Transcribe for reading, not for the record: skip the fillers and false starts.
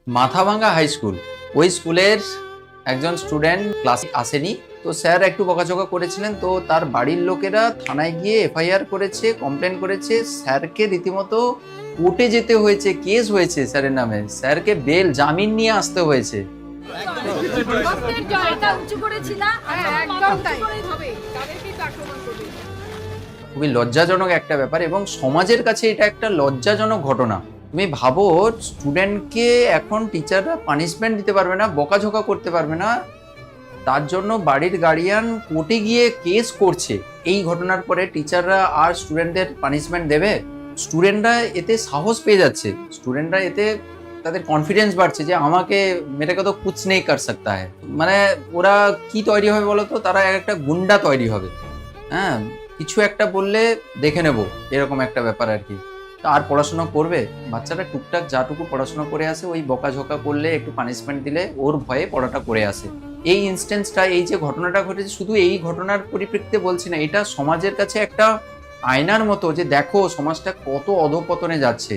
Mathabhanga high school, ওই স্কুলের একজন স্টুডেন্ট ক্লাসে আসেনি, তো স্যার একটু বকাঝকা করেছিলেন, তো তার বাড়ির লোকেরা থানায় গিয়ে এফআইআর করেছে, কমপ্লেন করেছে, স্যারকে রীতিমতো কোর্টে যেতে হয়েছে, কেস হয়েছে স্যারের নামে, স্যারকে বেল জামিন নিয়ে আসতে হয়েছে। খুবই লজ্জাজনক একটা ব্যাপার, এবং সমাজের কাছে এটা একটা লজ্জাজনক ঘটনা। তুমি ভাবো, স্টুডেন্টকে এখন টিচাররা পানিশমেন্ট দিতে পারবে না, বকাঝকা করতে পারবে না, তার জন্য বাড়ির গার্ডিয়ান কোর্টে গিয়ে কেস করছে। এই ঘটনার পরে টিচাররা আর স্টুডেন্টদের পানিশমেন্ট দেবে? স্টুডেন্টরা এতে সাহস পেয়ে যাচ্ছে, স্টুডেন্টরা এতে তাদের কনফিডেন্স বাড়ছে যে আমাকে মেরে কে তো কুছ নেই কর সকতা হ্যায়। মানে ওরা কি তৈরি হবে বলতো, তারা একটা গুন্ডা তৈরি হবে। হ্যাঁ, কিছু একটা বললে দেখে নেব, এরকম একটা ব্যাপার আর কি। তো আর পড়াশোনা করবে? বাচ্চারা টুকটাক যাটুকু পড়াশোনা করে আসে, ওই বকাঝকা করলে, একটু পানিশমেন্ট দিলে ওর ভয়ে পড়াটা করে আসে। এই ইনস্টেন্সটা, এই যে ঘটনাটা ঘটেছে, শুধু এই ঘটনার পরিপ্রেক্ষিতে বলছি না, এটা সমাজের কাছে একটা আয়নার মতো, যে দেখো সমাজটা কত অধঃপতনে যাচ্ছে।